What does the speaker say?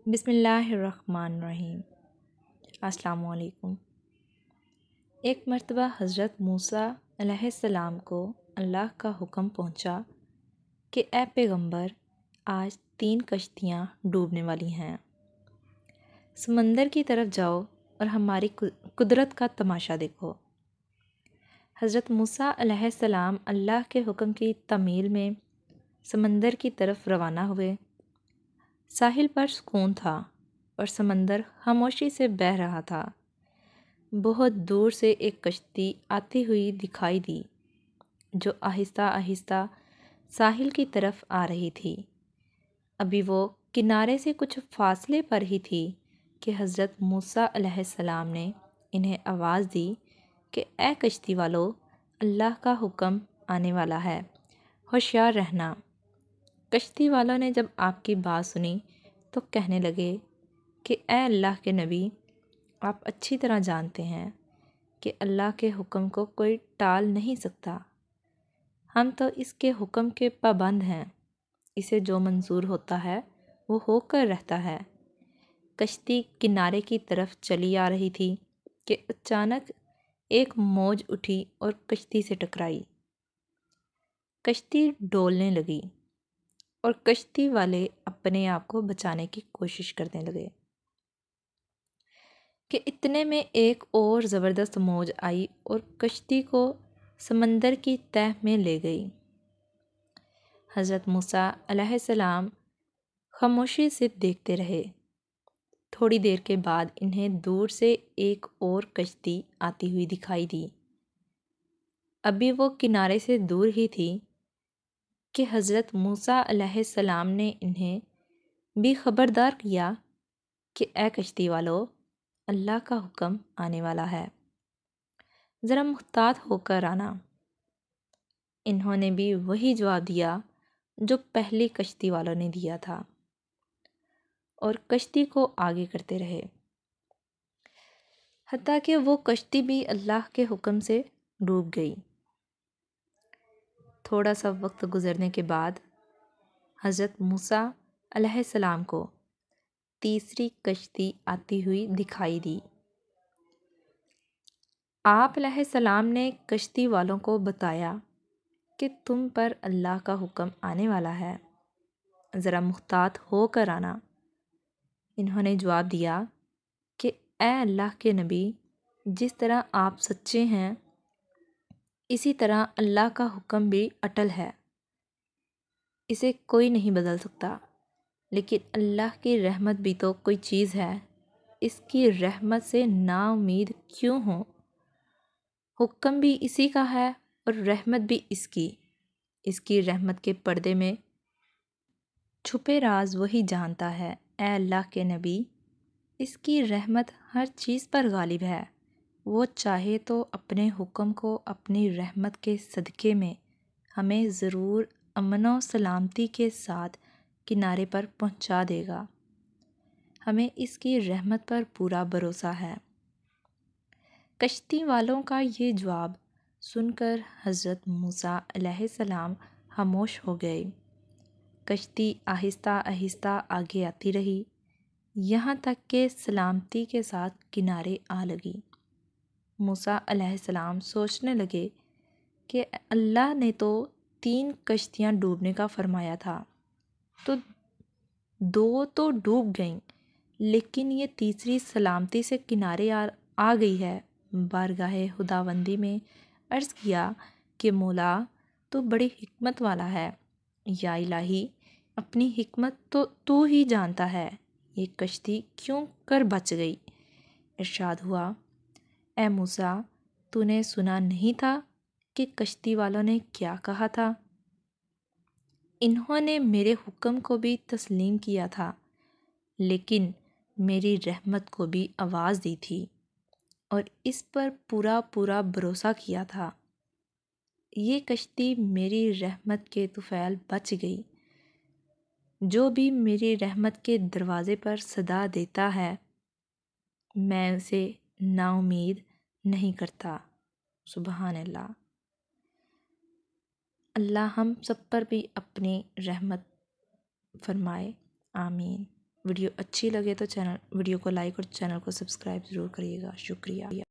بسم اللہ الرحمن الرحیم۔ السلام علیکم۔ ایک مرتبہ حضرت موسیٰ علیہ السلام کو اللہ کا حکم پہنچا کہ اے پیغمبر، آج 3 کشتیاں ڈوبنے والی ہیں، سمندر کی طرف جاؤ اور ہماری قدرت کا تماشا دیکھو۔ حضرت موسیٰ علیہ السلام اللہ کے حکم کی تعمیل میں سمندر کی طرف روانہ ہوئے۔ ساحل پر سکون تھا اور سمندر خاموشی سے بہہ رہا تھا۔ بہت دور سے ایک کشتی آتی ہوئی دکھائی دی جو آہستہ آہستہ ساحل کی طرف آ رہی تھی۔ ابھی وہ کنارے سے کچھ فاصلے پر ہی تھی کہ حضرت موسیٰ علیہ السلام نے انہیں آواز دی کہ اے کشتی والو، اللہ کا حکم آنے والا ہے، ہوشیار رہنا۔ کشتی والوں نے جب آپ کی بات سنی تو کہنے لگے کہ اے اللہ کے نبی، آپ اچھی طرح جانتے ہیں کہ اللہ کے حکم کو کوئی ٹال نہیں سکتا۔ ہم تو اس کے حکم کے پابند ہیں، اسے جو منظور ہوتا ہے وہ ہو کر رہتا ہے۔ کشتی کنارے کی طرف چلی آ رہی تھی کہ اچانک ایک موج اٹھی اور کشتی سے ٹکرائی۔ کشتی ڈولنے لگی اور کشتی والے اپنے آپ کو بچانے کی کوشش کرنے لگے کہ اتنے میں ایک اور زبردست موج آئی اور کشتی کو سمندر کی تہہ میں لے گئی۔ حضرت موسیٰ علیہ السلام خاموشی سے دیکھتے رہے۔ تھوڑی دیر کے بعد انہیں دور سے ایک اور کشتی آتی ہوئی دکھائی دی۔ ابھی وہ کنارے سے دور ہی تھی کہ حضرت موسیٰ علیہ السلام نے انہیں بھی خبردار کیا کہ اے کشتی والو، اللہ کا حکم آنے والا ہے، ذرا محتاط ہو کر آنا۔ انہوں نے بھی وہی جواب دیا جو پہلی کشتی والوں نے دیا تھا اور کشتی کو آگے کرتے رہے، حتیٰ کہ وہ کشتی بھی اللہ کے حکم سے ڈوب گئی۔ تھوڑا سا وقت گزرنے کے بعد حضرت موسیٰ علیہ السلام کو تیسری کشتی آتی ہوئی دکھائی دی۔ آپ علیہ السلام نے کشتی والوں کو بتایا کہ تم پر اللہ کا حکم آنے والا ہے، ذرا محتاط ہو کر آنا۔ انہوں نے جواب دیا کہ اے اللہ کے نبی، جس طرح آپ سچے ہیں اسی طرح اللہ کا حکم بھی اٹل ہے، اسے کوئی نہیں بدل سکتا۔ لیکن اللہ کی رحمت بھی تو کوئی چیز ہے، اس کی رحمت سے نا امید کیوں ہو؟ حکم بھی اسی کا ہے اور رحمت بھی اس کی رحمت کے پردے میں چھپے راز وہی جانتا ہے۔ اے اللہ کے نبی، اس کی رحمت ہر چیز پر غالب ہے، وہ چاہے تو اپنے حکم کو اپنی رحمت کے صدقے میں ہمیں ضرور امن و سلامتی کے ساتھ کنارے پر پہنچا دے گا۔ ہمیں اس کی رحمت پر پورا بھروسہ ہے۔ کشتی والوں کا یہ جواب سن کر حضرت موسیٰ علیہ السلام خاموش ہو گئے۔ کشتی آہستہ آہستہ آگے آتی رہی، یہاں تک کہ سلامتی کے ساتھ کنارے آ لگی۔ موسیٰ علیہ السلام سوچنے لگے کہ اللہ نے تو 3 کشتیاں ڈوبنے کا فرمایا تھا، تو 2 تو ڈوب گئیں، لیکن یہ تیسری سلامتی سے کنارے آ گئی ہے۔ بارگاہ خداوندی میں عرض کیا کہ مولا، تو بڑی حکمت والا ہے، یا الہی، اپنی حکمت تو تو ہی جانتا ہے، یہ کشتی کیوں کر بچ گئی؟ ارشاد ہوا، اے موسیٰ، تو نے سنا نہیں تھا کہ کشتی والوں نے کیا کہا تھا؟ انہوں نے میرے حکم کو بھی تسلیم کیا تھا، لیکن میری رحمت کو بھی آواز دی تھی اور اس پر پورا بھروسہ کیا تھا۔ یہ کشتی میری رحمت کے طفیل بچ گئی۔ جو بھی میری رحمت کے دروازے پر صدا دیتا ہے، میں اسے نا امید نہیں کرتا۔ سبحان اللہ۔ اللہ ہم سب پر بھی اپنی رحمت فرمائے، آمین۔ ویڈیو اچھی لگے تو ویڈیو کو لائک اور چینل کو سبسکرائب ضرور کریے گا. شکریہ.